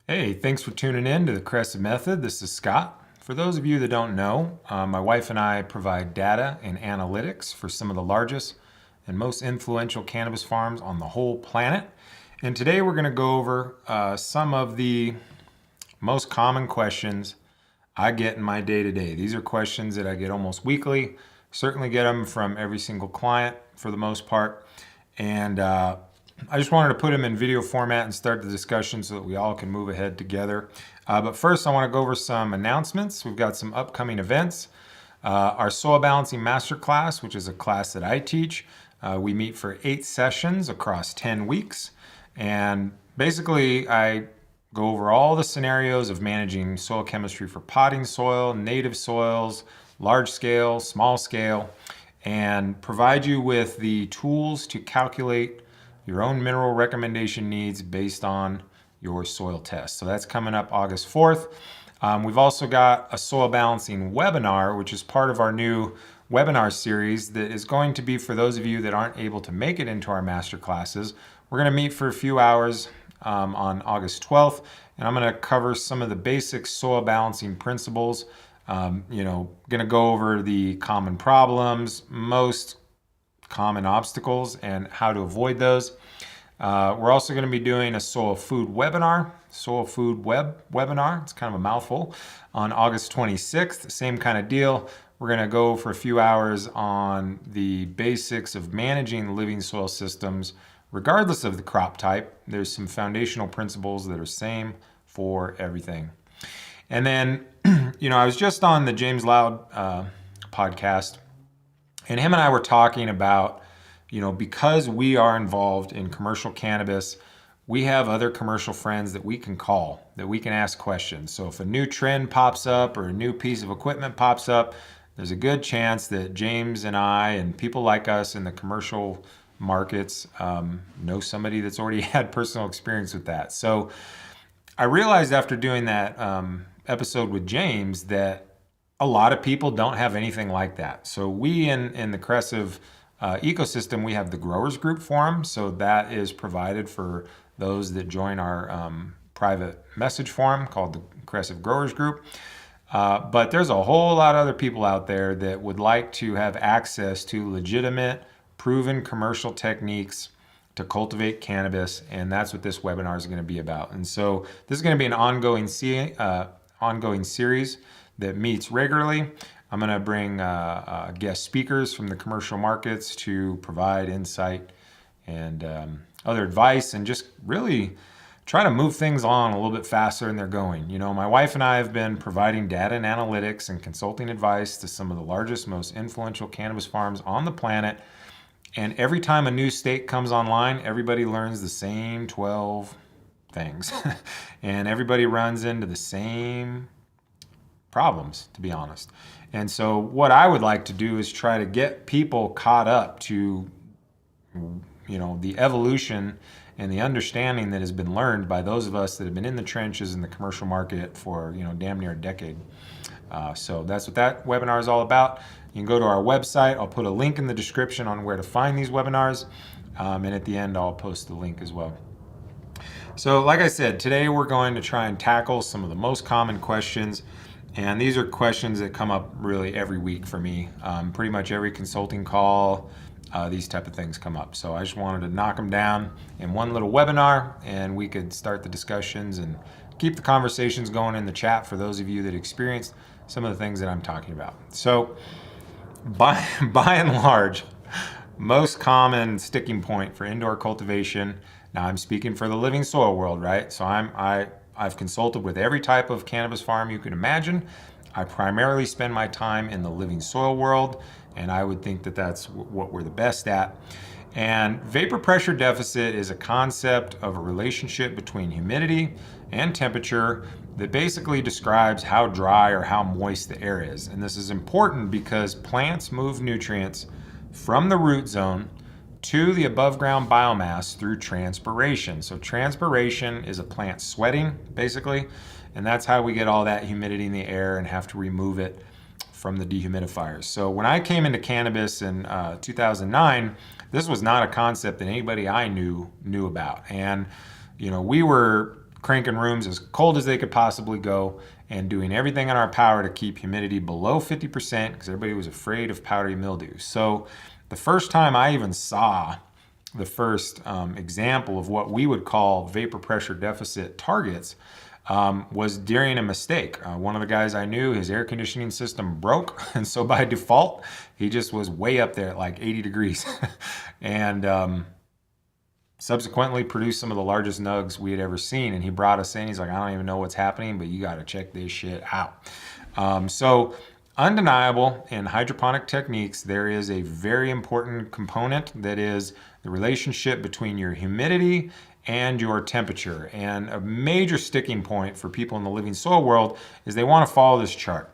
Hey, thanks for tuning in to the Crescive Method. This is Scott. For those of you that don't know, my wife and I provide data and analytics for some of the largest and most influential cannabis farms on the whole planet. And today we're going to go over some of the most common questions I get in my day-to-day. These are questions that I get almost weekly. Certainly get them from every single client for the most part. And I just wanted to put them in video format and start the discussion so that we all can move ahead together. But first, I want to go over some announcements. We've got some upcoming events. Our Soil Balancing Masterclass, which is a class that I teach. We meet for 8 sessions across 10 weeks. And basically, I go over all the scenarios of managing soil chemistry for potting soil, native soils, large scale, small scale, and provide you with the tools to calculate your own mineral recommendation needs based on your soil test. So that's coming up August 4th. We've also got a soil balancing webinar, which is part of our new webinar series that is going to be for those of you that aren't able to make it into our master classes. We're going to meet for a few hours on August 12th, and I'm going to cover some of the basic soil balancing principles. Going to go over the common problems, most common obstacles, and how to avoid those. We're also going to be doing a soil food webinar, It's kind of a mouthful, on August 26th. Same kind of deal. We're going to go for a few hours on the basics of managing living soil systems, regardless of the crop type. There's some foundational principles that are same for everything. And then, I was just on the James Loud podcast, and him and I were talking about, because we are involved in commercial cannabis, we have other commercial friends that we can call, that we can ask questions. So if a new trend pops up or a new piece of equipment pops up, there's a good chance that James and I and people like us in the commercial markets know somebody that's already had personal experience with that. So I realized after doing that episode with James that a lot of people don't have anything like that. So we in the Crescive ecosystem, we have the Growers Group Forum. So that is provided for those that join our private message forum called the Crescive Growers Group. But there's a whole lot of other people out there that would like to have access to legitimate, proven commercial techniques to cultivate cannabis, and that's what this webinar is going to be about. And so this is going to be an ongoing series that meets regularly. I'm going to bring guest speakers from the commercial markets to provide insight and other advice, and just really try to move things on a little bit faster than they're going. My wife and I have been providing data and analytics and consulting advice to some of the largest, most influential cannabis farms on the planet. And every time a new state comes online, everybody learns the same 12 things. And everybody runs into the same problems, to be honest. And so what I would like to do is try to get people caught up to, the evolution and the understanding that has been learned by those of us that have been in the trenches in the commercial market for, damn near a decade. So that's what that webinar is all about. You can go to our website. I'll put a link in the description on where to find these webinars. And at the end, I'll post the link as well. So like I said, today we're going to try and tackle some of the most common questions. And these are questions that come up really every week for me. Pretty much every consulting call, these type of things come up. So I just wanted to knock them down in one little webinar, and we could start the discussions and keep the conversations going in the chat for those of you that experienced some of the things that I'm talking about. So by and large, most common sticking point for indoor cultivation, now I'm speaking for the living soil world, right? So I've consulted with every type of cannabis farm you can imagine. I primarily spend my time in the living soil world, and I would think that that's what we're the best at. And vapor pressure deficit is a concept of a relationship between humidity and temperature that basically describes how dry or how moist the air is. And this is important because plants move nutrients from the root zone to the above ground biomass through transpiration. So transpiration is a plant sweating, basically, and that's how we get all that humidity in the air and have to remove it from the dehumidifiers. So when I came into cannabis in 2009, this was not a concept that anybody I knew about. And we were cranking rooms as cold as they could possibly go and doing everything in our power to keep humidity below 50% because everybody was afraid of powdery mildew. So the first time I even saw the first example of what we would call vapor pressure deficit targets was during a mistake. One of the guys I knew, his air conditioning system broke, and so by default, he just was way up there at like 80 degrees. And subsequently produced some of the largest nugs we had ever seen. And he brought us in. He's like, I don't even know what's happening, but you got to check this shit out. So undeniable in hydroponic techniques, there is a very important component that is the relationship between your humidity and your temperature. And a major sticking point for people in the living soil world is they want to follow this chart.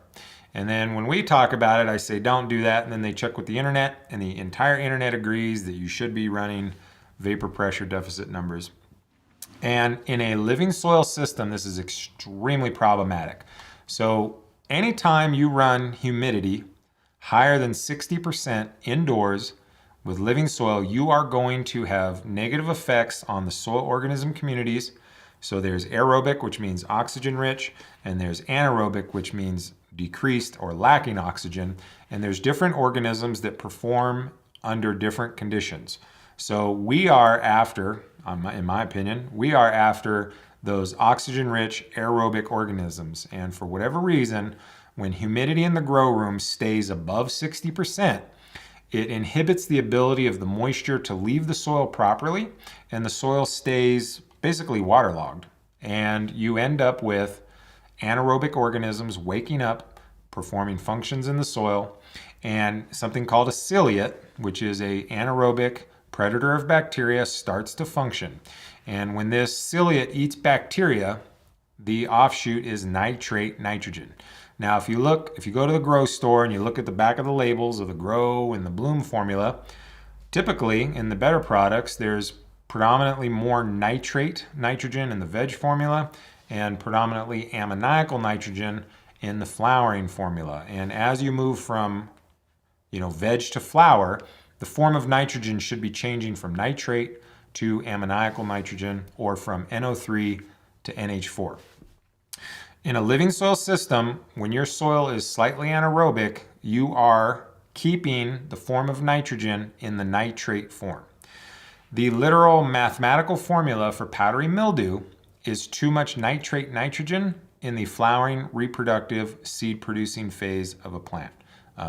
And then when we talk about it, I say, don't do that. And then they check with the internet, and the entire internet agrees that you should be running vapor pressure deficit numbers. And in a living soil system, this is extremely problematic. So anytime you run humidity higher than 60% indoors with living soil, you are going to have negative effects on the soil organism communities. So there's aerobic, which means oxygen rich, and there's anaerobic, which means decreased or lacking oxygen. And there's different organisms that perform under different conditions. So we are after, in my opinion, we are after those oxygen-rich aerobic organisms. And for whatever reason, when humidity in the grow room stays above 60%, it inhibits the ability of the moisture to leave the soil properly, and the soil stays basically waterlogged. And you end up with anaerobic organisms waking up, performing functions in the soil, and something called a ciliate, which is a anaerobic predator of bacteria, starts to function. And when this ciliate eats bacteria, the offshoot is nitrate nitrogen. Now, if you go to the grow store and you look at the back of the labels of the grow and the bloom formula, typically in the better products, there's predominantly more nitrate nitrogen in the veg formula and predominantly ammoniacal nitrogen in the flowering formula. And as you move from, veg to flower, the form of nitrogen should be changing from nitrate to ammoniacal nitrogen or from NO3 to NH4. In a living soil system, when your soil is slightly anaerobic, you are keeping the form of nitrogen in the nitrate form. The literal mathematical formula for powdery mildew is too much nitrate nitrogen in the flowering, reproductive, seed-producing phase of a plant.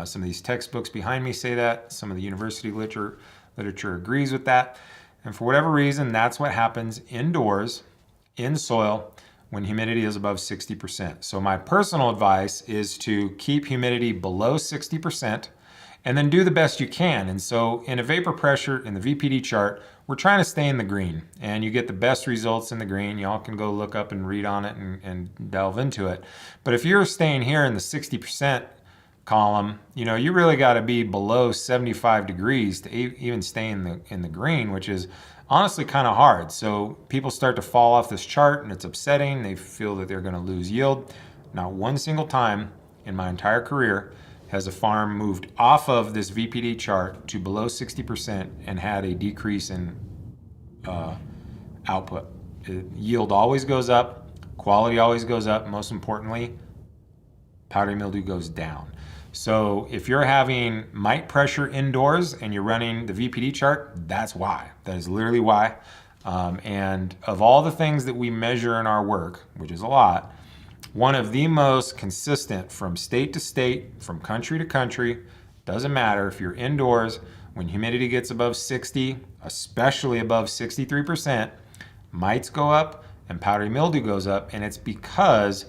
Some of these textbooks behind me say that. Some of the university literature agrees with that. And for whatever reason, that's what happens indoors, in soil, when humidity is above 60%. So my personal advice is to keep humidity below 60% and then do the best you can. And so in a vapor pressure, in the VPD chart, we're trying to stay in the green. And you get the best results in the green. Y'all can go look up and read on it and delve into it. But if you're staying here in the 60% column, you really got to be below 75 degrees to even stay in the green, which is honestly kind of hard. So people start to fall off this chart and it's upsetting. They feel that they're going to lose yield. Not one single time in my entire career has a farm moved off of this VPD chart to below 60% and had a decrease in output. Yield always goes up, quality always goes up, most importantly, powdery mildew goes down. So if you're having mite pressure indoors and you're running the VPD chart, that's why. That is literally why. And of all the things that we measure in our work, which is a lot, one of the most consistent from state to state, from country to country, doesn't matter if you're indoors, when humidity gets above 60, especially above 63%, mites go up and powdery mildew goes up, and it's because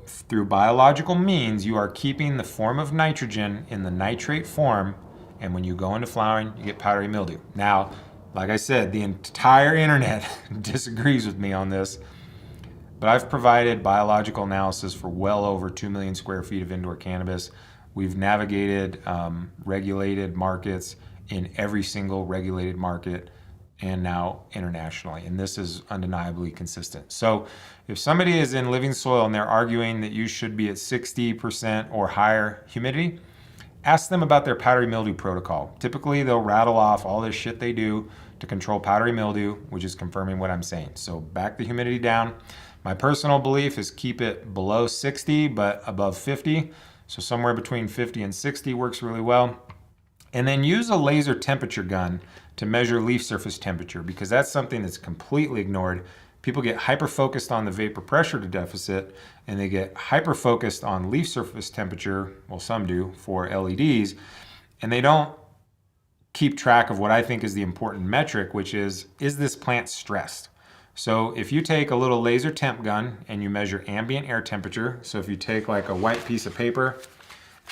through biological means, you are keeping the form of nitrogen in the nitrate form, and when you go into flowering, you get powdery mildew. Now, like I said, the entire internet disagrees with me on this, but I've provided biological analysis for well over 2 million square feet of indoor cannabis. We've navigated regulated markets in every single regulated market and now internationally. And this is undeniably consistent. So if somebody is in living soil and they're arguing that you should be at 60% or higher humidity, ask them about their powdery mildew protocol. Typically, they'll rattle off all this shit they do to control powdery mildew, which is confirming what I'm saying. So back the humidity down. My personal belief is keep it below 60, but above 50. So somewhere between 50 and 60 works really well. And then use a laser temperature gun to measure leaf surface temperature, because that's something that's completely ignored. People get hyper-focused on the vapor pressure deficit, and they get hyper-focused on leaf surface temperature, well, some do, for LEDs, and they don't keep track of what I think is the important metric, which is this plant stressed? So if you take a little laser temp gun and you measure ambient air temperature, so if you take like a white piece of paper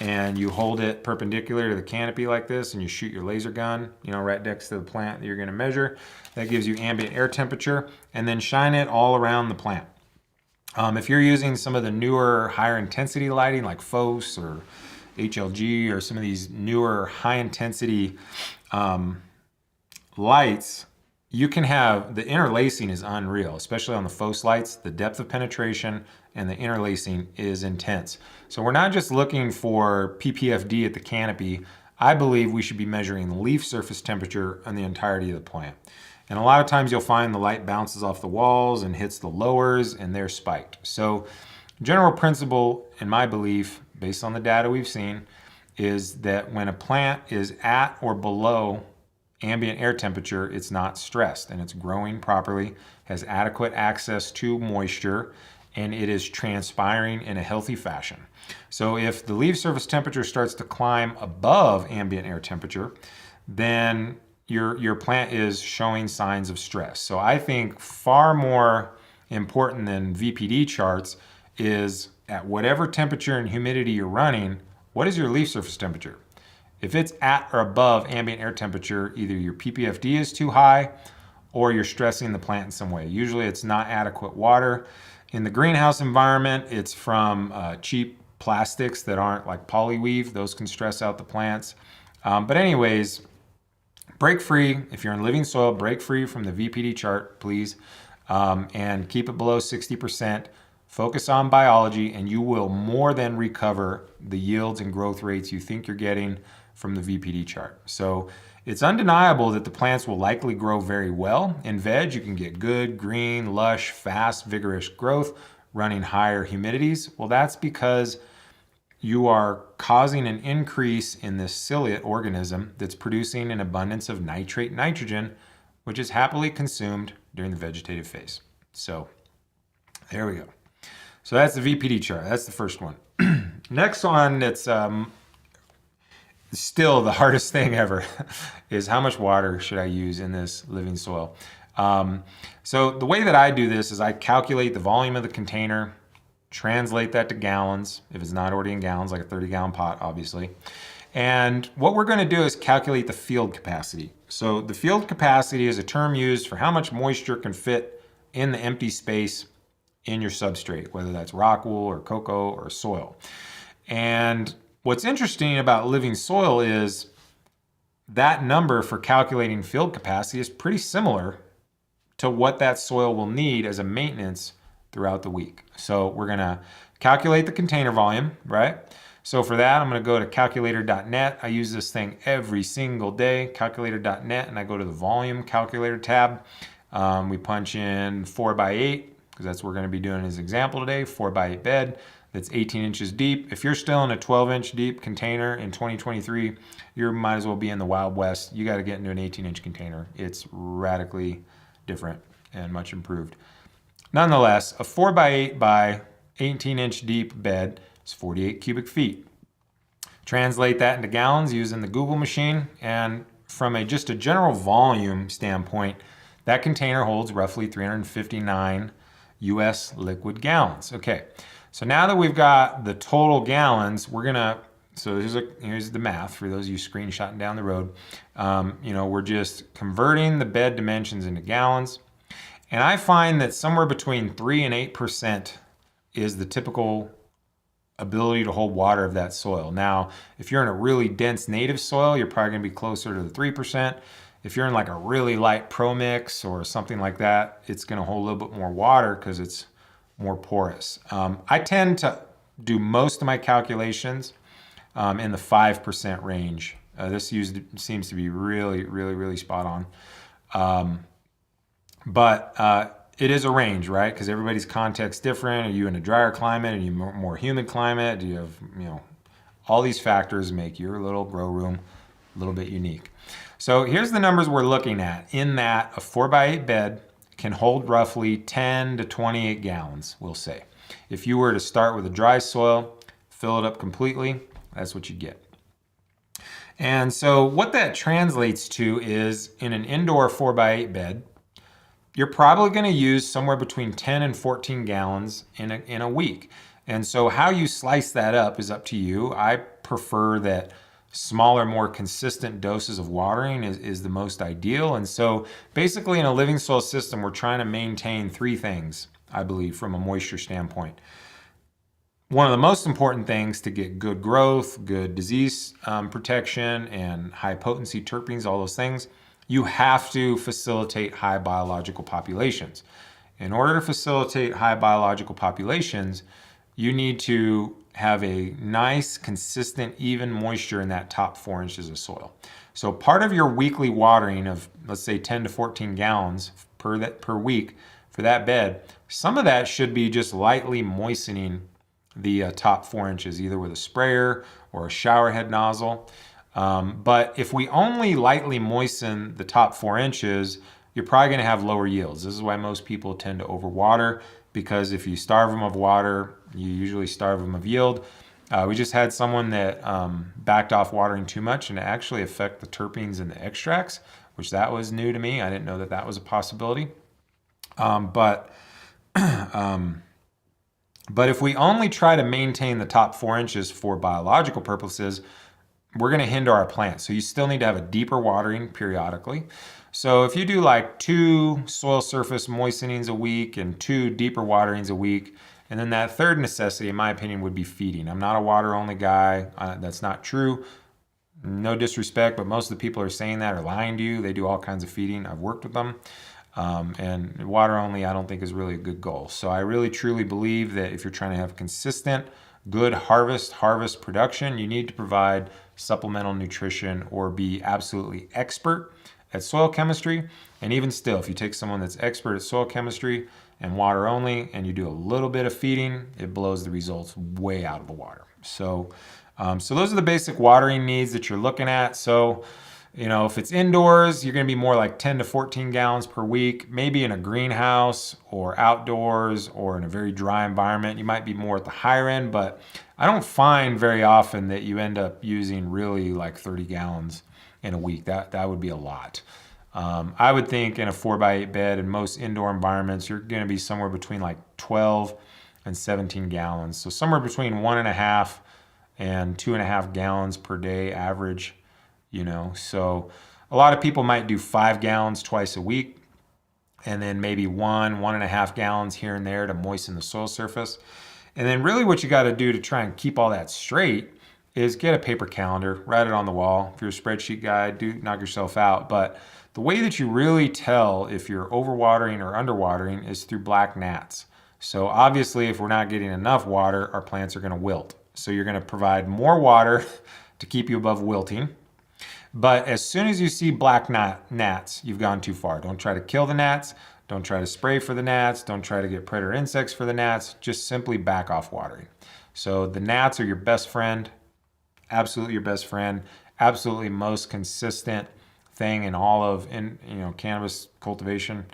and you hold it perpendicular to the canopy like this and you shoot your laser gun, you know, right next to the plant that you're gonna measure, that gives you ambient air temperature, and then shine it all around the plant. If you're using some of the newer higher intensity lighting like FOS or HLG or some of these newer high intensity lights, you can have, the interlacing is unreal, especially on the FOS lights. The depth of penetration and the interlacing is intense. So we're not just looking for ppfd at the canopy. I believe we should be measuring leaf surface temperature on the entirety of the plant. And a lot of times you'll find the light bounces off the walls and hits the lowers and they're spiked. So general principle, in my belief, based on the data we've seen, is that when a plant is at or below ambient air temperature, it's not stressed and it's growing properly, has adequate access to moisture, and it is transpiring in a healthy fashion. So if the leaf surface temperature starts to climb above ambient air temperature, then your plant is showing signs of stress. So I think far more important than VPD charts is at whatever temperature and humidity you're running, what is your leaf surface temperature? If it's at or above ambient air temperature, either your ppfd is too high or you're stressing the plant in some way. Usually it's not adequate water. In the greenhouse environment, it's from cheap plastics that aren't like polyweave. Those can stress out the plants. But anyways, break free. If you're in living soil, break free from the VPD chart, please, and keep it below 60%. Focus on biology and you will more than recover the yields and growth rates you think you're getting from the VPD chart. So it's undeniable that the plants will likely grow very well. In veg, you can get good, green, lush, fast, vigorous growth running higher humidities. Well, that's because you are causing an increase in this ciliate organism that's producing an abundance of nitrate nitrogen, which is happily consumed during the vegetative phase. So there we go. So that's the VPD chart. That's the first one. Next one that's still the hardest thing ever is how much water should I use in this living soil? So the way that I do this is I calculate the volume of the container, translate that to gallons, if it's not already in gallons, like a 30-gallon pot, obviously. And what we're going to do is calculate the field capacity. So the field capacity is a term used for how much moisture can fit in the empty space in your substrate, whether that's rock wool or cocoa or soil. And what's interesting about living soil is that number for calculating field capacity is pretty similar to what that soil will need as a maintenance throughout the week. So we're gonna calculate the container volume, right? So for that, I'm gonna go to calculator.net. I use this thing every single day, calculator.net, and I go to the volume calculator tab. We punch in 4x8, because that's what we're gonna be doing as an example today, 4x8 bed that's 18 inches deep. If you're still in a 12-inch deep container in 2023, you might as well be in the Wild West. You gotta get into an 18-inch container. It's radically different and much improved. Nonetheless, a 4x8 by 18-inch deep bed is 48 cubic feet. Translate that into gallons using the Google machine, and from just a general volume standpoint, that container holds roughly 359 US liquid gallons. Okay, so now that we've got the total gallons, we're gonna, so here's the math for those of you screenshotting down the road. We're just converting the bed dimensions into gallons. And I find that somewhere between 3 and 8% is the typical ability to hold water of that soil. Now, if you're in a really dense native soil, you're probably gonna be closer to the 3%. If you're in like a really light pro mix or something like that, it's gonna hold a little bit more water because it's more porous. I tend to do most of my calculations in the 5% range. This seems to be really, really, really spot on. It is a range, right? Because everybody's context different. Are you in a drier climate? Are you more humid climate? Do you have, all these factors make your little grow room a little bit unique. So here's the numbers we're looking at. In that, a 4x8 bed can hold roughly 10 to 28 gallons, we'll say. If you were to start with a dry soil, fill it up completely, that's what you get. And so what that translates to is in an indoor 4x8 bed, you're probably going to use somewhere between 10 and 14 gallons in a week. And so how you slice that up is up to you. I prefer that smaller, more consistent doses of watering is the most ideal. And so basically in a living soil system, we're trying to maintain three things, I believe, from a moisture standpoint. One of the most important things to get good growth, good disease protection, and high potency terpenes, all those things, you have to facilitate high biological populations. In order to facilitate high biological populations, you need to have a nice, consistent, even moisture in that top 4 inches of soil. So part of your weekly watering of, let's say, 10 to 14 gallons per week for that bed, some of that should be just lightly moistening the top 4 inches, either with a sprayer or a shower head nozzle. But if we only lightly moisten the top 4 inches, you're probably going to have lower yields. This is why most people tend to overwater, because if you starve them of water, you usually starve them of yield. We just had someone that backed off watering too much, and it actually affected the terpenes in the extracts, which that was new to me. I didn't know that that was a possibility. But if we only try to maintain the top 4 inches for biological purposes, we're going to hinder our plants. So you still need to have a deeper watering periodically. So if you do like 2 soil surface moistenings a week and 2 deeper waterings a week, and then that third necessity, in my opinion, would be feeding. I'm not a water only guy. That's not true. No disrespect, but most of the people who are saying that are lying to you. They do all kinds of feeding. I've worked with them. And water only, I don't think is really a good goal. So I really truly believe that if you're trying to have consistent, good harvest production, you need to provide supplemental nutrition or be absolutely expert at soil chemistry. And even still, if you take someone that's expert at soil chemistry and water only, and you do a little bit of feeding, it blows the results way out of the water. So those are the basic watering needs that you're looking at. So, if it's indoors, you're going to be more like 10 to 14 gallons per week. Maybe in a greenhouse or outdoors or in a very dry environment, you might be more at the higher end, but I don't find very often that you end up using really like 30 gallons in a week. That would be a lot. I would think in a 4x8 bed in most indoor environments, you're going to be somewhere between like 12 and 17 gallons. So somewhere between 1.5 and 2.5 gallons per day average. So a lot of people might do 5 gallons twice a week, and then maybe 1.5 gallons here and there to moisten the soil surface. And then really what you got to do to try and keep all that straight is get a paper calendar, write it on the wall. If you're a spreadsheet guy, do knock yourself out. But the way that you really tell if you're overwatering or underwatering is through black gnats. So obviously if we're not getting enough water, our plants are going to wilt. So you're going to provide more water to keep you above wilting. But as soon as you see black gnats, you've gone too far. Don't try to kill the gnats. Don't try to spray for the gnats. Don't try to get predator insects for the gnats. Just simply back off watering. So the gnats are your best friend, absolutely your best friend, absolutely most consistent thing in all of cannabis cultivation,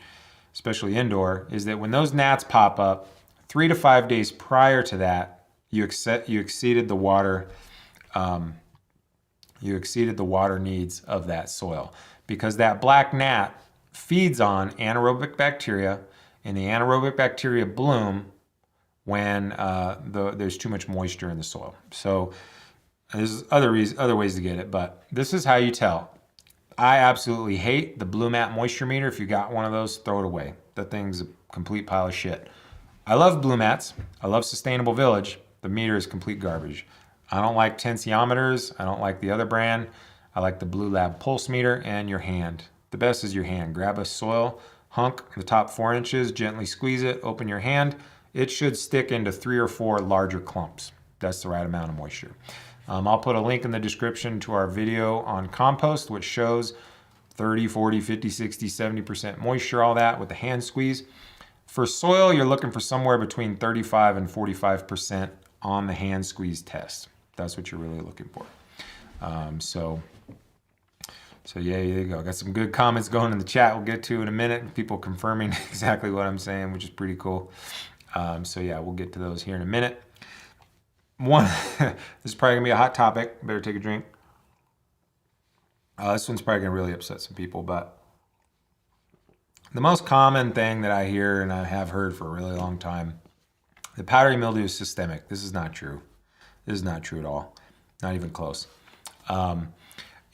especially indoor, is that when those gnats pop up, 3 to 5 days prior to that, you exceeded the water. You exceeded the water needs of that soil, because that black gnat feeds on anaerobic bacteria, and the anaerobic bacteria bloom when there's too much moisture in the soil. So there's other ways to get it, but this is how you tell. I absolutely hate the Blue Mat moisture meter. If you got one of those, throw it away. That thing's a complete pile of shit. I love Blue Mats. I love Sustainable Village. The meter is complete garbage. I don't like tensiometers. I don't like the other brand. I like the Blue Lab pulse meter and your hand. The best is your hand. Grab a soil hunk, the top 4 inches, gently squeeze it, open your hand. It should stick into 3 or 4 larger clumps. That's the right amount of moisture. I'll put a link in the description to our video on compost, which shows 30, 40, 50, 60, 70% moisture, all that with the hand squeeze. For soil, you're looking for somewhere between 35 and 45% on the hand squeeze test. That's what you're really looking for. So yeah, there you go. Got some good comments going in the chat. We'll get to in a minute. People confirming exactly what I'm saying, which is pretty cool. So yeah, we'll get to those here in a minute. One, this is probably gonna be a hot topic. Better take a drink. This one's probably gonna really upset some people, but the most common thing that I hear, and I have heard for a really long time, the powdery mildew is systemic. This is not true. This is not true at all. Not even close.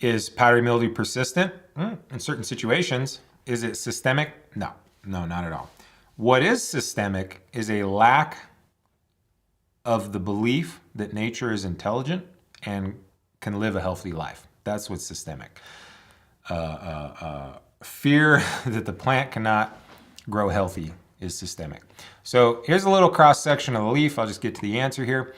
Is powdery mildew persistent? In certain situations. Is it systemic? No, not at all. What is systemic is a lack of the belief that nature is intelligent and can live a healthy life. That's what's systemic. Fear that the plant cannot grow healthy is systemic. So here's a little cross section of the leaf. I'll just get to the answer here.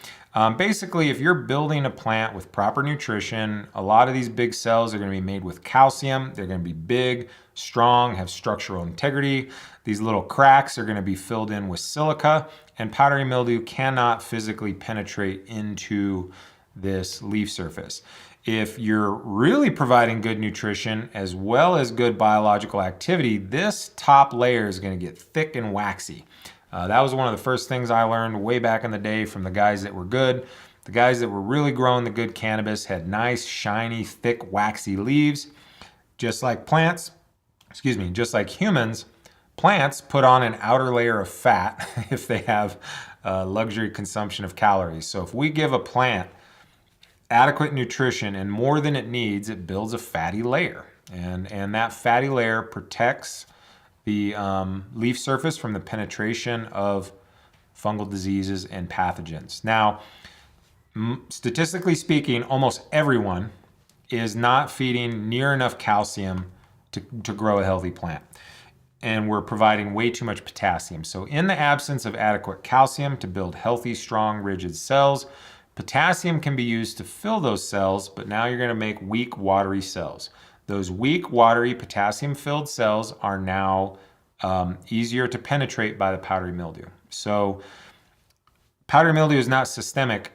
Basically, if you're building a plant with proper nutrition, a lot of these big cells are going to be made with calcium. They're going to be big, strong, have structural integrity. These little cracks are going to be filled in with silica, and powdery mildew cannot physically penetrate into this leaf surface. If you're really providing good nutrition as well as good biological activity, this top layer is going to get thick and waxy. That was one of the first things I learned way back in the day from the guys that were good. The guys that were really growing the good cannabis had nice, shiny, thick, waxy leaves. Just like plants, just like humans, plants put on an outer layer of fat if they have luxury consumption of calories. So if we give a plant adequate nutrition and more than it needs, it builds a fatty layer. And that fatty layer protects the leaf surface from the penetration of fungal diseases and pathogens. Now, statistically speaking, almost everyone is not feeding near enough calcium to grow a healthy plant. And we're providing way too much potassium. So in the absence of adequate calcium to build healthy, strong, rigid cells, potassium can be used to fill those cells, but now you're going to make weak, watery cells. Those weak, watery, potassium-filled cells are now easier to penetrate by the powdery mildew. So powdery mildew is not systemic.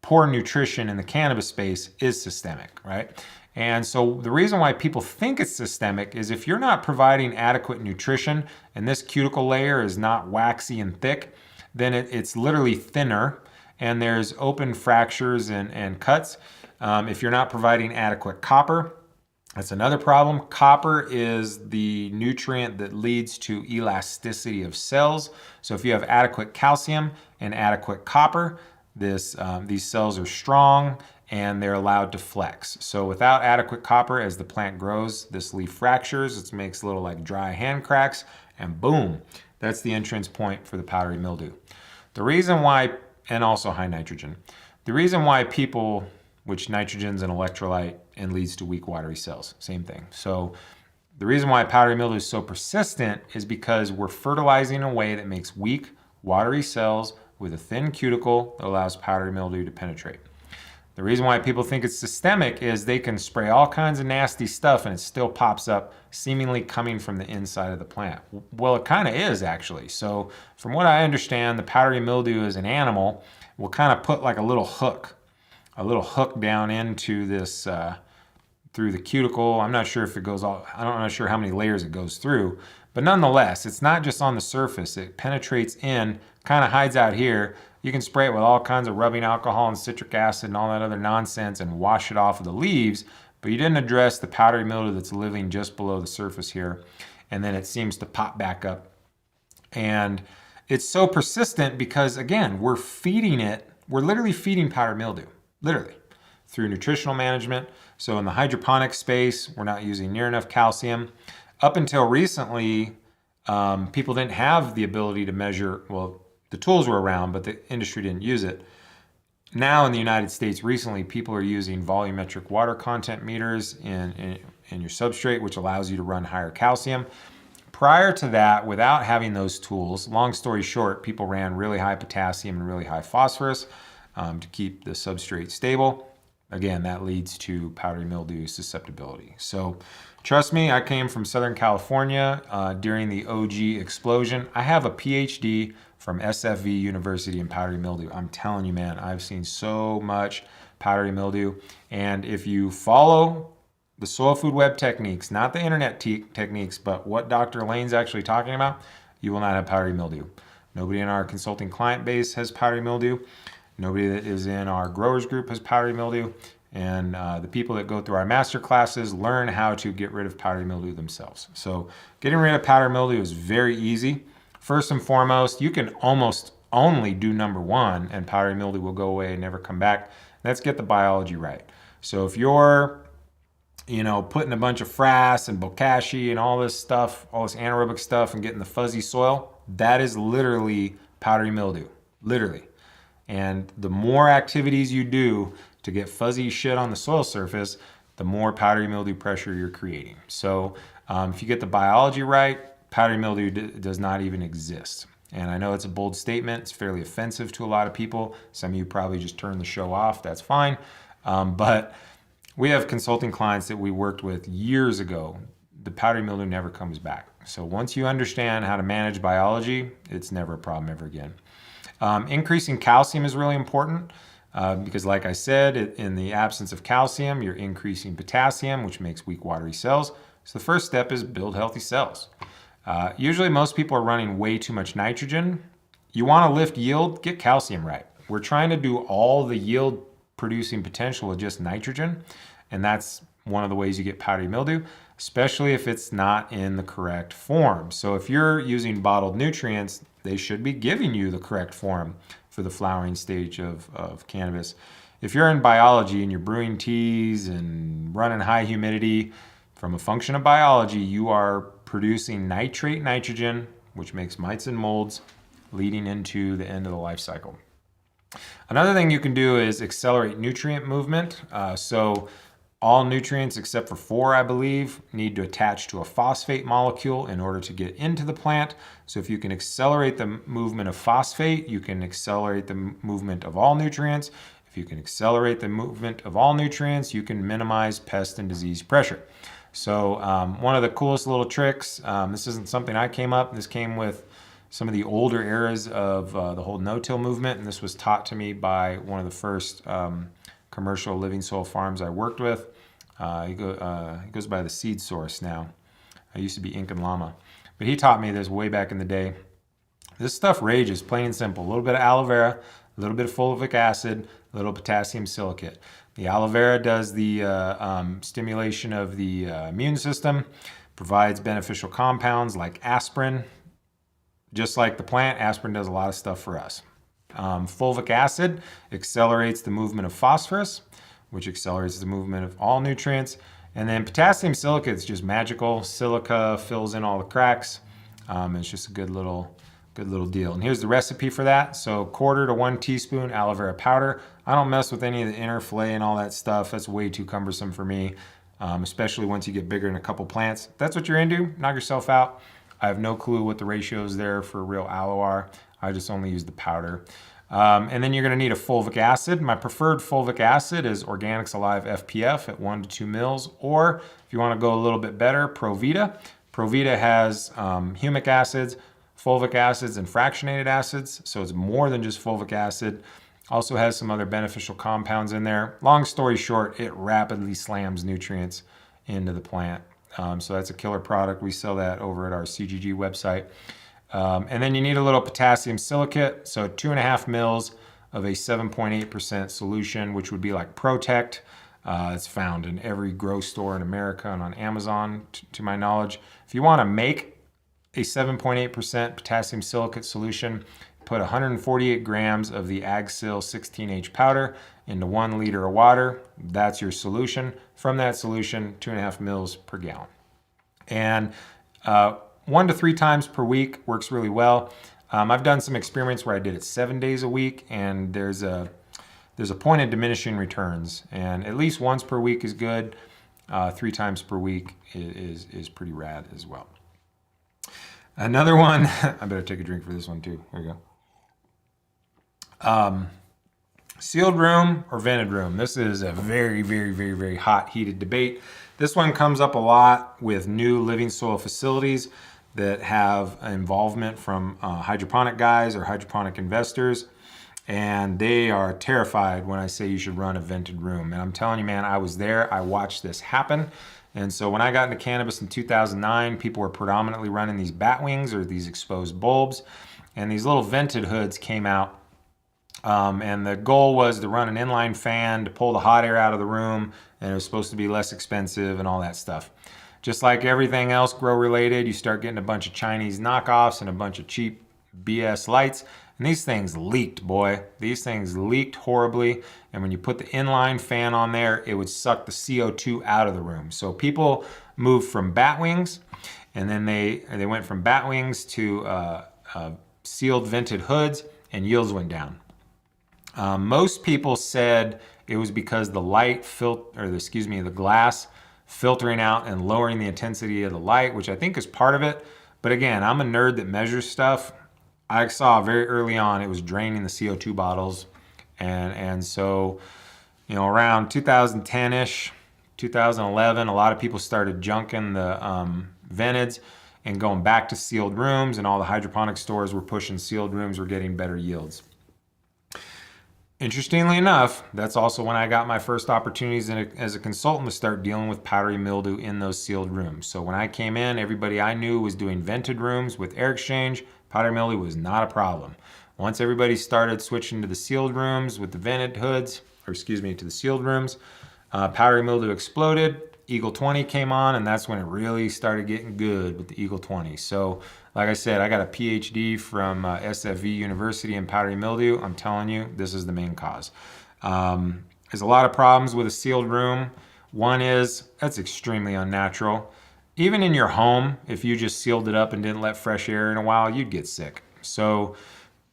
Poor nutrition in the cannabis space is systemic, right? And so the reason why people think it's systemic is if you're not providing adequate nutrition and this cuticle layer is not waxy and thick, then it's literally thinner and there's open fractures and cuts. If you're not providing adequate copper, that's another problem. Copper is the nutrient that leads to elasticity of cells. So if you have adequate calcium and adequate copper, these cells are strong and they're allowed to flex. So without adequate copper, as the plant grows, this leaf fractures, it makes little like dry hand cracks, and boom, that's the entrance point for the powdery mildew. The reason why, and also high nitrogen, the reason why people, which nitrogen's an electrolyte and leads to weak watery cells, same thing. So the reason why powdery mildew is so persistent is because we're fertilizing in a way that makes weak watery cells with a thin cuticle that allows powdery mildew to penetrate. The reason why people think it's systemic is they can spray all kinds of nasty stuff and it still pops up, seemingly coming from the inside of the plant. Well, it kind of is actually. So from what I understand, the powdery mildew as an animal will kind of put like a little hook down into this, through the cuticle. I'm not sure if it goes all, I'm not sure how many layers it goes through, but nonetheless, it's not just on the surface. It penetrates in, kind of hides out here. You can spray it with all kinds of rubbing alcohol and citric acid and all that other nonsense and wash it off of the leaves, but you didn't address the powdery mildew that's living just below the surface here. And then it seems to pop back up. And it's so persistent because, again, we're feeding it, we're literally feeding powdery mildew, literally, through nutritional management. So in the hydroponic space, we're not using near enough calcium. Up until recently, people didn't have the ability to measure, well, the tools were around, but the industry didn't use it. Now in the United States, recently, people are using volumetric water content meters in your substrate, which allows you to run higher calcium. Prior to that, without having those tools, long story short, people ran really high potassium and really high phosphorus to keep the substrate stable. again, that leads to powdery mildew susceptibility. So trust me, I came from Southern California during the OG explosion. I have a PhD from SFV University in powdery mildew. I'm telling you, man, I've seen so much powdery mildew. And if you follow the soil food web techniques, not the internet techniques, but what Dr. Lane's actually talking about, you will not have powdery mildew. Nobody in our consulting client base has powdery mildew. Nobody that is in our growers group has powdery mildew. And the people that go through our master classes learn how to get rid of powdery mildew themselves. So getting rid of powdery mildew is very easy. First and foremost, you can almost only do number one and powdery mildew will go away and never come back. Let's get the biology right. So if you're putting a bunch of frass and bokashi and all this stuff, all this anaerobic stuff and getting the fuzzy soil, that is literally powdery mildew, literally. And the more activities you do to get fuzzy shit on the soil surface, the more powdery mildew pressure you're creating. So if you get the biology right, powdery mildew does not even exist. And I know it's a bold statement. It's fairly offensive to a lot of people. Some of you probably just turned the show off. That's fine. But we have consulting clients that we worked with years ago. The powdery mildew never comes back. So once you understand how to manage biology, it's never a problem ever again. Increasing calcium is really important because like I said, in the absence of calcium, you're increasing potassium, which makes weak, watery cells. So the first step is build healthy cells. Usually most people are running way too much nitrogen. You want to lift yield, get calcium right. We're trying to do all the yield producing potential with just nitrogen, and that's one of the ways you get powdery mildew, especially if it's not in the correct form. So if you're using bottled nutrients, they should be giving you the correct form for the flowering stage of cannabis. If you're in biology and you're brewing teas and running high humidity, from a function of biology, you are producing nitrate nitrogen, which makes mites and molds, leading into the end of the life cycle. Another thing you can do is accelerate nutrient movement. So all nutrients except for 4, I believe, need to attach to a phosphate molecule in order to get into the plant. So if you can accelerate the movement of phosphate, you can accelerate the movement of all nutrients. If you can accelerate the movement of all nutrients, you can minimize pest and disease pressure. So one of the coolest little tricks, this isn't something I came up, this came with some of the older eras of the whole no-till movement, and this was taught to me by one of the first commercial living soil farms I worked with. He goes by the Seed Source now. I used to be Incan Llama. But he taught me this way back in the day. This stuff rages, plain and simple. A little bit of aloe vera, a little bit of fulvic acid, a little potassium silicate. The aloe vera does the stimulation of the immune system, provides beneficial compounds like aspirin. Just like the plant, aspirin does a lot of stuff for us. Fulvic acid accelerates the movement of phosphorus, which accelerates the movement of all nutrients. And then potassium silicate is just magical. Silica fills in all the cracks. It's just a good little deal. And here's the recipe for that. So 1/4 to 1 teaspoon aloe vera powder. I don't mess with any of the inner fillet and all that stuff. That's way too cumbersome for me, especially once you get bigger than a couple plants. If that's what you're into, knock yourself out. I have no clue what the ratios there for real aloe are. I just only use the powder. And then you're going to need a fulvic acid. My preferred fulvic acid is Organics Alive FPF at 1 to 2 mils. Or if you want to go a little bit better, Provita. Provita has humic acids, fulvic acids, and fractionated acids. So it's more than just fulvic acid. Also has some other beneficial compounds in there. Long story short, it rapidly slams nutrients into the plant. So that's a killer product. We sell that over at our CGG website. And then you need a little potassium silicate. So 2.5 mils of a 7.8% solution, which would be like Protect. It's found in every grow store in America and on Amazon, to my knowledge. If you want to make a 7.8% potassium silicate solution, put 148 grams of the AgSil 16H powder into 1 liter of water. That's your solution. From that solution, 2.5 mils per gallon. And 1 to 3 times per week works really well. I've done some experiments where I did it 7 days a week, and there's a point in diminishing returns. And at least once per week is good. 3 times per week is pretty rad as well. Another one, I better take a drink for this one too. There you go. Sealed room or vented room? This is a very, very, very, very hot, heated debate. This one comes up a lot with new living soil facilities that have involvement from hydroponic guys or hydroponic investors. And they are terrified when I say you should run a vented room. And I'm telling you, man, I was there. I watched this happen. And so when I got into cannabis in 2009, people were predominantly running these bat wings or these exposed bulbs. And these little vented hoods came out. And the goal was to run an inline fan to pull the hot air out of the room. And it was supposed to be less expensive and all that stuff. Just like everything else grow related, you start getting a bunch of Chinese knockoffs and a bunch of cheap BS lights. And these things leaked, boy. These things leaked horribly. And when you put the inline fan on there, it would suck the CO2 out of the room. So people moved from bat wings, and then they went from bat wings to sealed vented hoods, and yields went down. Most people said it was because the glass filtering out and lowering the intensity of the light, which I think is part of it. But again, I'm a nerd that measures stuff. I saw very early on it was draining the CO2 bottles. And so, around 2010-ish, 2011, a lot of people started junking the ventids and going back to sealed rooms, and all the hydroponic stores were pushing sealed rooms, were getting better yields. Interestingly enough, that's also when I got my first opportunities as a consultant to start dealing with powdery mildew in those sealed rooms. So when I came in, everybody I knew was doing vented rooms with air exchange. Powdery mildew was not a problem. Once everybody started switching to the sealed rooms with the vented hoods, to the sealed rooms, powdery mildew exploded. Eagle 20 came on, and that's when it really started getting good with the Eagle 20. So, like I said, I got a PhD from SFV University in powdery mildew. I'm telling you, this is the main cause. There's a lot of problems with a sealed room. One is, that's extremely unnatural. Even in your home, if you just sealed it up and didn't let fresh air in a while, you'd get sick. So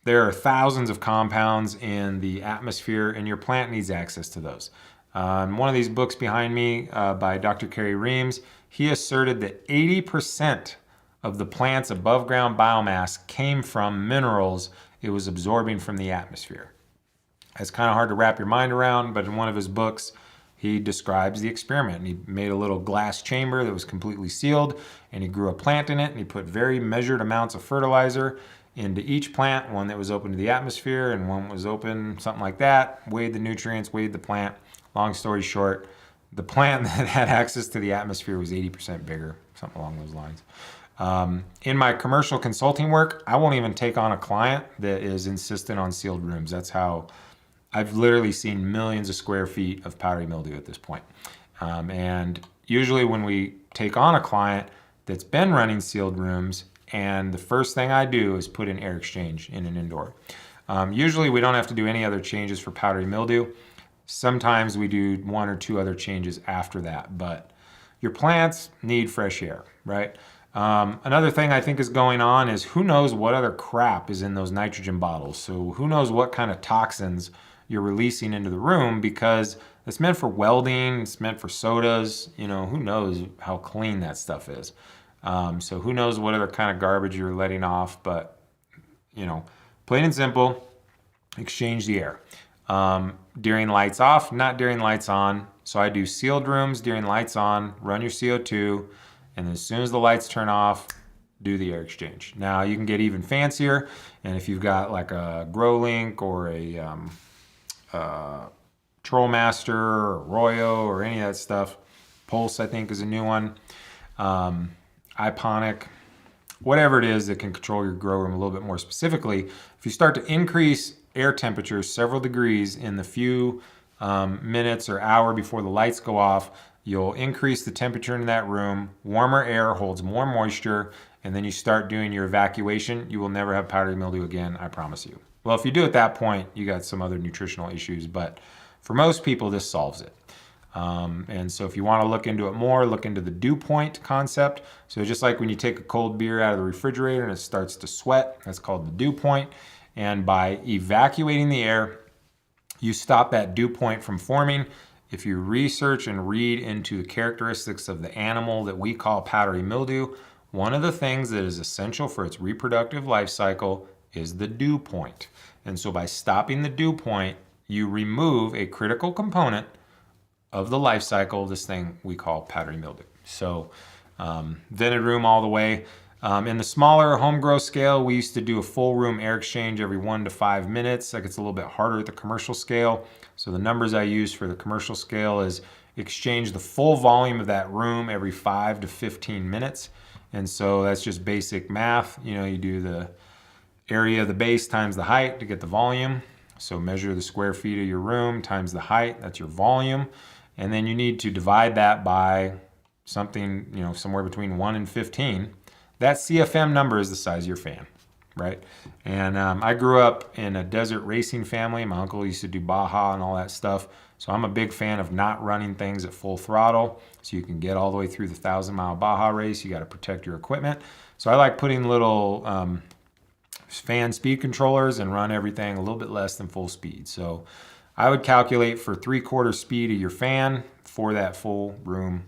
there are thousands of compounds in the atmosphere, and your plant needs access to those. One of these books behind me by Dr. Kerry Reams, he asserted that 80% of the plant's above ground biomass came from minerals it was absorbing from the atmosphere. It's kind of hard to wrap your mind around, but in one of his books, he describes the experiment. And he made a little glass chamber that was completely sealed, and he grew a plant in it, and he put very measured amounts of fertilizer into each plant, one that was open to the atmosphere and one was open, something like that, weighed the nutrients, weighed the plant. Long story short, the plant that had access to the atmosphere was 80% bigger, something along those lines. In my commercial consulting work, I won't even take on a client that is insistent on sealed rooms. That's how I've literally seen millions of square feet of powdery mildew at this point. And usually when we take on a client that's been running sealed rooms, and the first thing I do is put in air exchange in an indoor. Usually we don't have to do any other changes for powdery mildew. Sometimes we do one or two other changes after that, but your plants need fresh air, right? Another thing I think is going on is who knows what other crap is in those nitrogen bottles. So who knows what kind of toxins you're releasing into the room, because it's meant for welding, it's meant for sodas, who knows how clean that stuff is. So who knows what other kind of garbage you're letting off, but plain and simple, exchange the air. During lights off, not during lights on. So I do sealed rooms during lights on, run your CO2, and as soon as the lights turn off, do the air exchange. Now you can get even fancier, and if you've got like a GrowLink or a Trollmaster or Royo or any of that stuff, Pulse I think is a new one, Iponic, whatever it is that can control your grow room a little bit more specifically. If you start to increase air temperature several degrees in the few minutes or hour before the lights go off, you'll increase the temperature in that room. Warmer air holds more moisture, and then you start doing your evacuation. You will never have powdery mildew again, I promise you. Well, if you do at that point, you got some other nutritional issues, but for most people, this solves it. And so if you want to look into it more, look into the dew point concept. So just like when you take a cold beer out of the refrigerator and it starts to sweat, that's called the dew point. And by evacuating the air, you stop that dew point from forming. If you research and read into the characteristics of the animal that we call powdery mildew, one of the things that is essential for its reproductive life cycle is the dew point. And so by stopping the dew point, you remove a critical component of the life cycle of this thing we call powdery mildew. So vented room all the way. In the smaller home grow scale, we used to do a full room air exchange every 1 to 5 minutes. That gets a little bit harder at the commercial scale. So the numbers I use for the commercial scale is exchange the full volume of that room every 5 to 15 minutes. And so that's just basic math. You know, you do the area of the base times the height to get the volume. So measure the square feet of your room times the height, that's your volume. And then you need to divide that by something, you know, somewhere between 1 and 15. That CFM number is the size of your fan, right? And I grew up in a desert racing family. My uncle used to do Baja and all that stuff. So I'm a big fan of not running things at full throttle. So you can get all the way through the 1,000-mile Baja race. You got to protect your equipment. So I like putting little fan speed controllers and run everything a little bit less than full speed. So I would calculate for 3/4 speed of your fan for that full room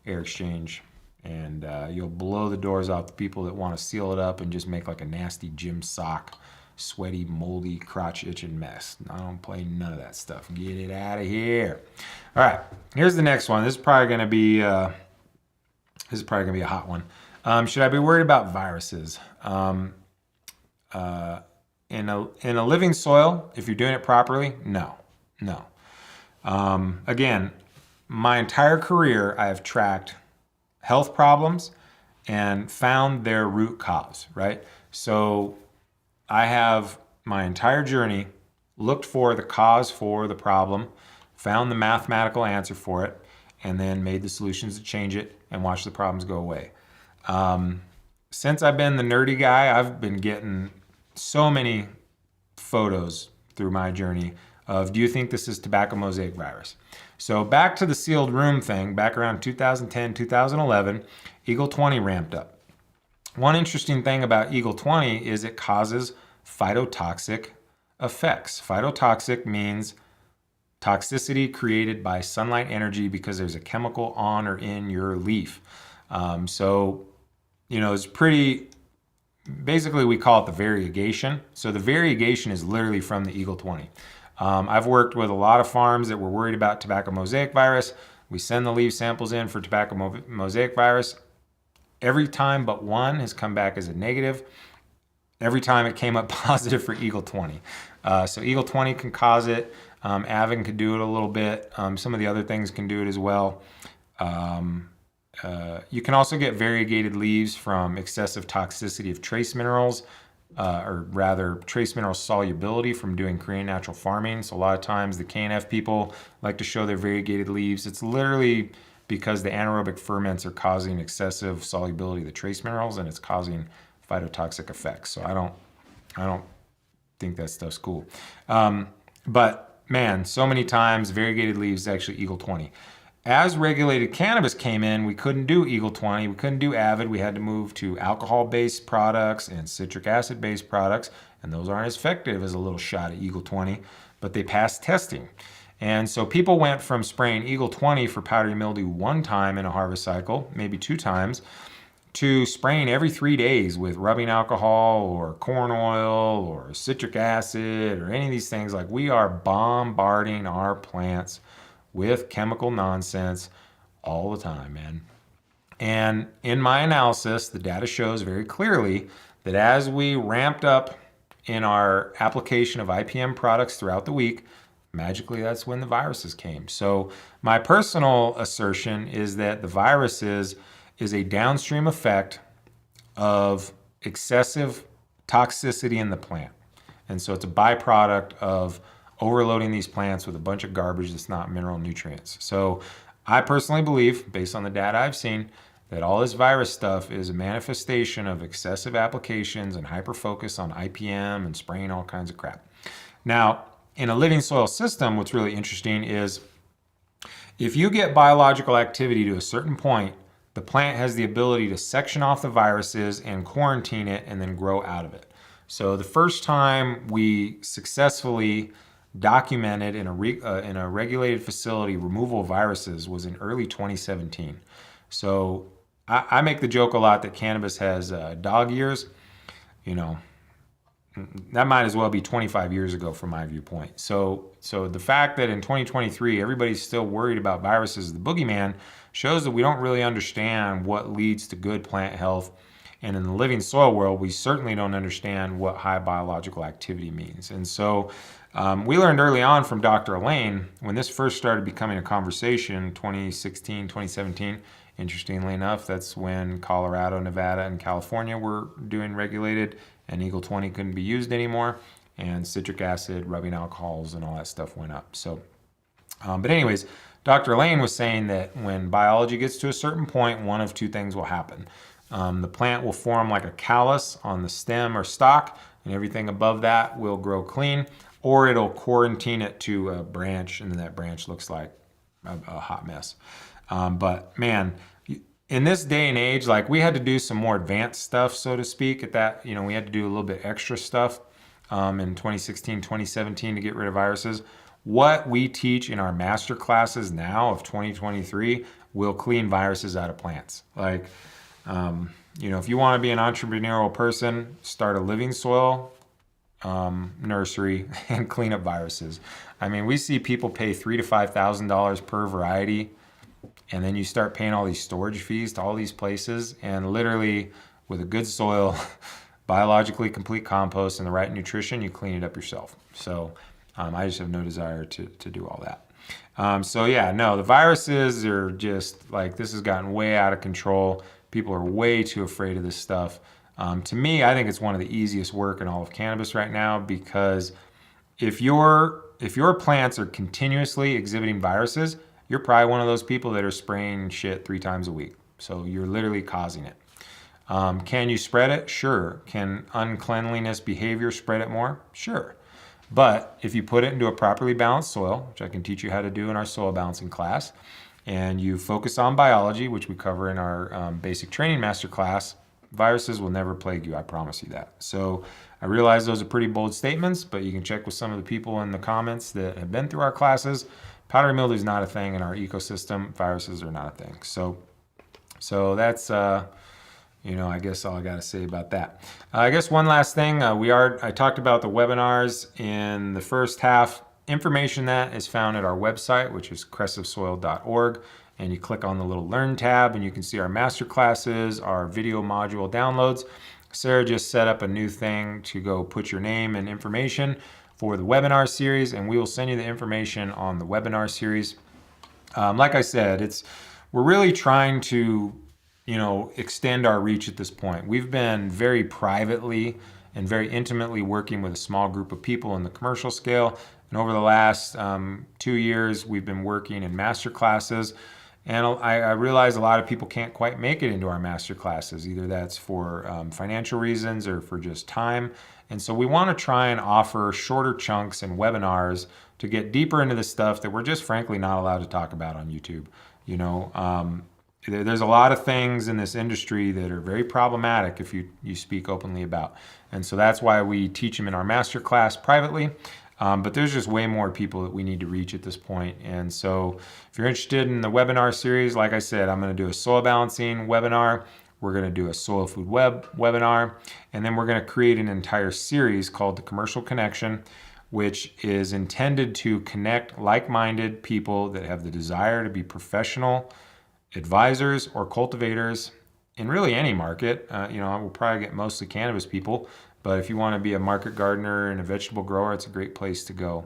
air exchange. And you'll blow the doors off the people that want to seal it up and just make like a nasty gym sock, sweaty, moldy, crotch itching mess. I don't play none of that stuff. Get it out of here. All right, here's the next one. This is probably going to be a hot one. Should I be worried about viruses? In a living soil, if you're doing it properly, no. Again, my entire career, I have tracked health problems and found their root cause, right? So I have my entire journey looked for the cause for the problem, found the mathematical answer for it, and then made the solutions to change it and watch the problems go away. Since I've been the nerdy guy, I've been getting so many photos through my journey of, do you think this is tobacco mosaic virus? So back to the sealed room thing, back around 2010, 2011, Eagle 20 ramped up. One interesting thing about Eagle 20 is it causes phytotoxic effects. Phytotoxic means toxicity created by sunlight energy because there's a chemical on or in your leaf. So, you know, it's pretty, basically we call it the variegation. So the variegation is literally from the Eagle 20. I've worked with a lot of farms that were worried about tobacco mosaic virus. We send the leaf samples in for tobacco mosaic virus. Every time but one has come back as a negative. Every time it came up positive for Eagle 20. So Eagle 20 can cause it. Avon can do it a little bit. Some of the other things can do it as well. You can also get variegated leaves from excessive toxicity of trace minerals, or rather trace mineral solubility from doing Korean natural farming. So a lot of times the KNF people like to show their variegated leaves. It's literally because the anaerobic ferments are causing excessive solubility of the trace minerals, and it's causing phytotoxic effects. So I don't think that stuff's cool. But man, so many times variegated leaves is actually Eagle 20. As regulated cannabis came in, we couldn't do Eagle 20, we couldn't do Avid. We had to move to alcohol-based products and citric acid-based products, and those aren't as effective as a little shot of Eagle 20, but they passed testing. And so people went from spraying Eagle 20 for powdery mildew one time in a harvest cycle, maybe 2 times, to spraying every 3 days with rubbing alcohol or corn oil or citric acid or any of these things. Like, we are bombarding our plants with chemical nonsense all the time, man. And in my analysis, the data shows very clearly that as we ramped up in our application of IPM products throughout the week, magically that's when the viruses came. So my personal assertion is that the viruses is a downstream effect of excessive toxicity in the plant. And so it's a byproduct of overloading these plants with a bunch of garbage that's not mineral nutrients. So I personally believe, based on the data I've seen, that all this virus stuff is a manifestation of excessive applications and hyper-focus on IPM and spraying all kinds of crap. Now, in a living soil system, what's really interesting is if you get biological activity to a certain point, the plant has the ability to section off the viruses and quarantine it and then grow out of it. So the first time we successfully documented in a regulated facility removal of viruses was in early 2017. So I make the joke a lot that cannabis has dog years. You know, that might as well be 25 years ago from my viewpoint. So the fact that in 2023 everybody's still worried about viruses, the boogeyman, shows that we don't really understand what leads to good plant health. And in the living soil world, we certainly don't understand what high biological activity means. And so we learned early on from Dr. Elaine, when this first started becoming a conversation, 2016, 2017, interestingly enough, that's when Colorado, Nevada, and California were doing regulated, and Eagle 20 couldn't be used anymore, and citric acid, rubbing alcohols, and all that stuff went up. So, but anyways, Dr. Elaine was saying that when biology gets to a certain point, one of two things will happen. The plant will form like a callus on the stem or stalk, and everything above that will grow clean, or it'll quarantine it to a branch, and then that branch looks like a hot mess. But man, in this day and age, like we had to do some more advanced stuff, so to speak, at that, we had to do a little bit extra stuff in 2016, 2017 to get rid of viruses. What we teach in our master classes now of 2023 will clean viruses out of plants. Like, if you want to be an entrepreneurial person, start a living soil nursery and clean up viruses. I mean, we see people pay $3,000 to $5,000 per variety, and then you start paying all these storage fees to all these places, and literally with a good soil, biologically complete compost, and the right nutrition, you clean it up yourself. So I just have no desire to do all that. So yeah, no, the viruses are just like, this has gotten way out of control. People are way too afraid of this stuff. To me, I think it's one of the easiest work in all of cannabis right now, because if your plants are continuously exhibiting viruses, you're probably one of those people that are spraying shit 3 times a week. So you're literally causing it. Can you spread it? Sure. Can uncleanliness behavior spread it more? Sure. But if you put it into a properly balanced soil, which I can teach you how to do in our soil balancing class, and you focus on biology, which we cover in our basic training master class, viruses will never plague you. I promise you that. So I realize those are pretty bold statements, but you can check with some of the people in the comments that have been through our classes. Powdery mildew is not a thing in our ecosystem. Viruses are not a thing. So that's, I guess all I got to say about that. I guess one last thing, I talked about the webinars in the first half. Information that is found at our website, which is cressivesoil.org, and you click on the little Learn tab, and you can see our master classes, our video module downloads. Sarah just set up a new thing to go put your name and information for the webinar series, and we will send you the information on the webinar series. Like I said, we're really trying to extend our reach at this point. We've been very privately and very intimately working with a small group of people in the commercial scale. And over the last 2 years, we've been working in master classes. And I realize a lot of people can't quite make it into our master classes. Either that's for financial reasons or for just time. And so we want to try and offer shorter chunks and webinars to get deeper into the stuff that we're just frankly not allowed to talk about on YouTube. There's a lot of things in this industry that are very problematic if you speak openly about. And so that's why we teach them in our master class privately. But there's just way more people that we need to reach at this point. And so if you're interested in the webinar series, like I said, I'm going to do a soil balancing webinar. We're going to do a soil food web webinar. And then we're going to create an entire series called The Commercial Connection, which is intended to connect like-minded people that have the desire to be professional advisors or cultivators in really any market. We'll probably get mostly cannabis people, but if you want to be a market gardener and a vegetable grower, it's a great place to go.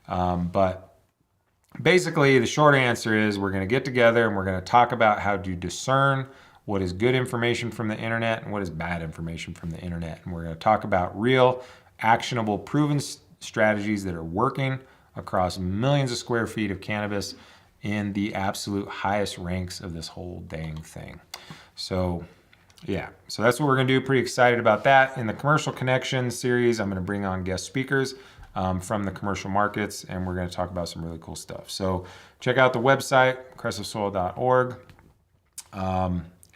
But basically, the short answer is we're going to get together and we're going to talk about how to discern what is good information from the internet and what is bad information from the internet. And we're going to talk about real, actionable, proven strategies that are working across millions of square feet of cannabis in the absolute highest ranks of this whole dang thing. So yeah, so that's what we're going to do. Pretty excited about that. In the Commercial Connection series, I'm going to bring on guest speakers from the commercial markets, and we're going to talk about some really cool stuff. So check out the website, cressivesoil.org,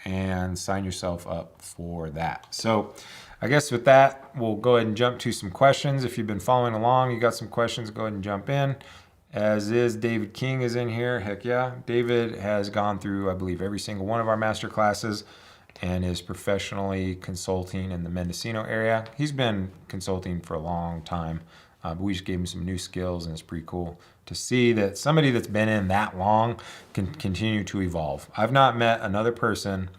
and sign yourself up for that. So I guess with that, we'll go ahead and jump to some questions. If you've been following along, you got some questions, go ahead and jump in. As is, David King is in here. Heck yeah. David has gone through, I believe, every single one of our master classes. and is professionally consulting in the Mendocino area. He's been consulting for a long time. But we just gave him some new skills, and it's pretty cool to see that somebody that's been in that long can continue to evolve. I've not met another person,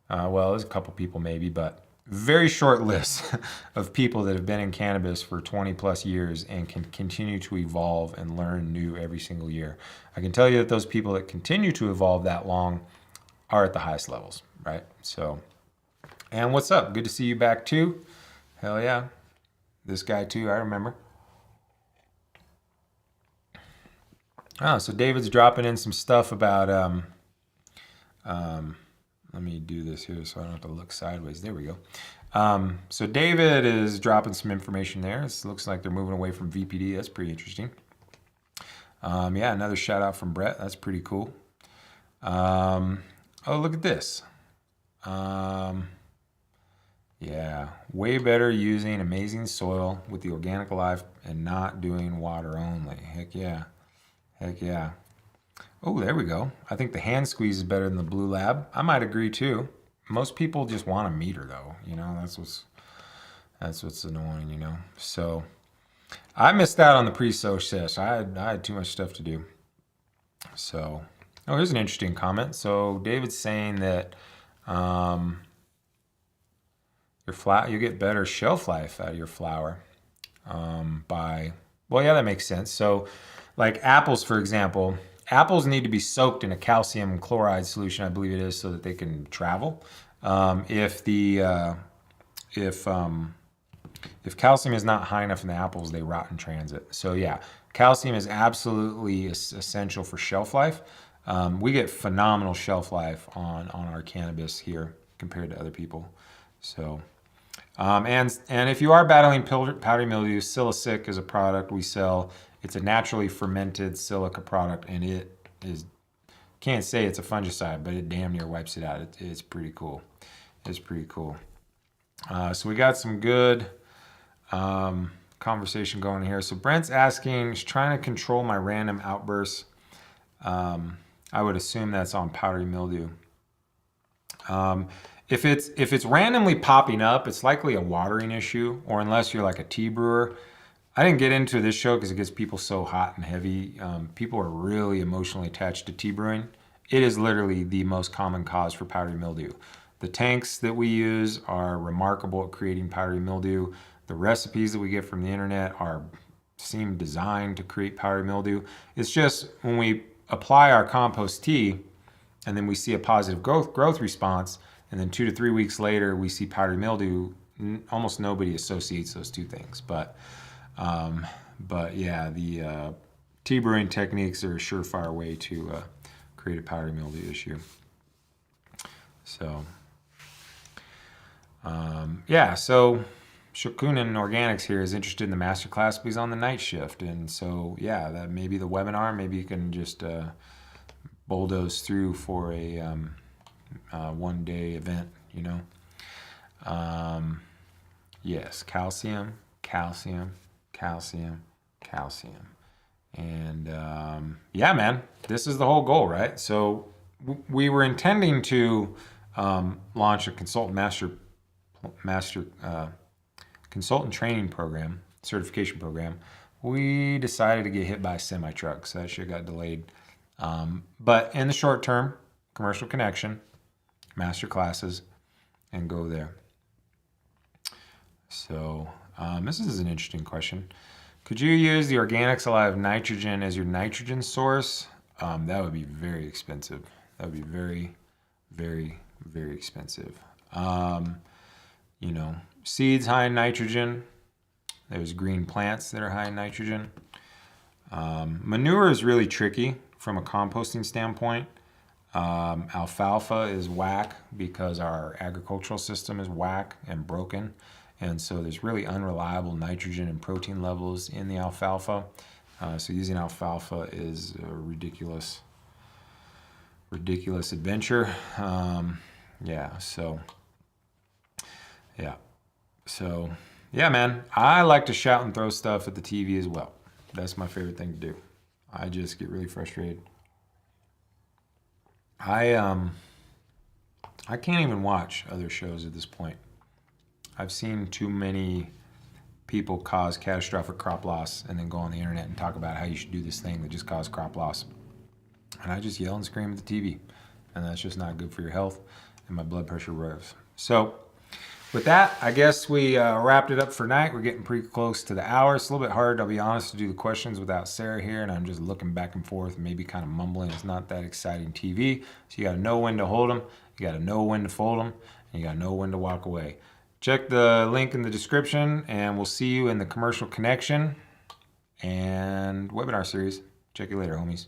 well, there's a couple people maybe, but very short list of people that have been in cannabis for 20 plus years and can continue to evolve and learn new every single year. I can tell you that those people that continue to evolve that long are at the highest levels, right? So, and what's up? Good to see you back too. Hell yeah. This guy too, I remember. Oh, so David's dropping in some stuff about, let me do this here so I don't have to look sideways. There we go. So David is dropping some information there. It looks like they're moving away from VPD. That's pretty interesting. Yeah, another shout out from Brett. That's pretty cool. Oh, look at this. Yeah, way better using amazing soil with the organic alive and not doing water only. Heck yeah. Heck yeah. Oh, there we go. I think the hand squeeze is better than the Blue Lab. I might agree too. Most people just want a meter though. You know, that's what's annoying, you know. So I missed out on the pre-soch sesh. I had too much stuff to do. So, oh, here's an interesting comment. So David's saying that you get better shelf life out of your flower by, well, yeah, that makes sense. So like apples, for example, apples need to be soaked in a calcium chloride solution, I believe it is, so that they can travel. If calcium is not high enough in the apples, they rot in transit. So yeah, calcium is absolutely essential for shelf life. We get phenomenal shelf life on our cannabis here compared to other people. So, and if you are battling powdery mildew, Silicic is a product we sell. It's a naturally fermented silica product, and it is, can't say it's a fungicide, but it damn near wipes it out. It's pretty cool. It's pretty cool. So we got some good conversation going here. So Brent's asking, he's trying to control my random outbursts. I would assume that's on powdery mildew. If it's randomly popping up, it's likely a watering issue, or unless you're like a tea brewer. I didn't get into this show because it gets people so hot and heavy. People are really emotionally attached to tea brewing. It is literally the most common cause for powdery mildew. The tanks that we use are remarkable at creating powdery mildew. The recipes that we get from the internet seem designed to create powdery mildew. It's just when we apply our compost tea and then we see a positive growth response, and then 2 to 3 weeks later we see powdery mildew, almost nobody associates those two things. But yeah, the tea brewing techniques are a surefire way to create a powdery mildew issue. So, yeah, so Shokunin Organics here is interested in the masterclass, but he's on the night shift. And so, yeah, that maybe the webinar, maybe you can just bulldoze through for a one-day event, you know. Yes, calcium, calcium, calcium, calcium. And yeah, man, this is the whole goal, right? So we were intending to launch a consultant training program, certification program. We decided to get hit by a semi-truck, so that shit got delayed. But in the short term, commercial connection, master classes, and go there. So this is an interesting question. Could you use the Organics Alive nitrogen as your nitrogen source? That would be very expensive. That would be very, very, very expensive. You know, seeds high in nitrogen. There's green plants that are high in nitrogen. Manure is really tricky from a composting standpoint. Alfalfa is whack because our agricultural system is whack and broken. And so there's really unreliable nitrogen and protein levels in the alfalfa. So using alfalfa is a ridiculous adventure. Yeah, so yeah, man, I like to shout and throw stuff at the TV as well. That's my favorite thing to do. I just get really frustrated. I I can't even watch other shows at this point. I've seen too many people cause catastrophic crop loss and then go on the internet and talk about how you should do this thing that just caused crop loss. And I just yell and scream at the TV. And that's just not good for your health, and my blood pressure rose. So with that, I guess we wrapped it up for night. We're getting pretty close to the hour. It's a little bit hard, I'll be honest, to do the questions without Sarah here, and I'm just looking back and forth and maybe kind of mumbling. It's not that exciting TV. So you got to know when to hold them, you got to know when to fold them, and you got to know when to walk away. Check the link in the description, and we'll see you in the commercial connection and webinar series. Check you later, homies.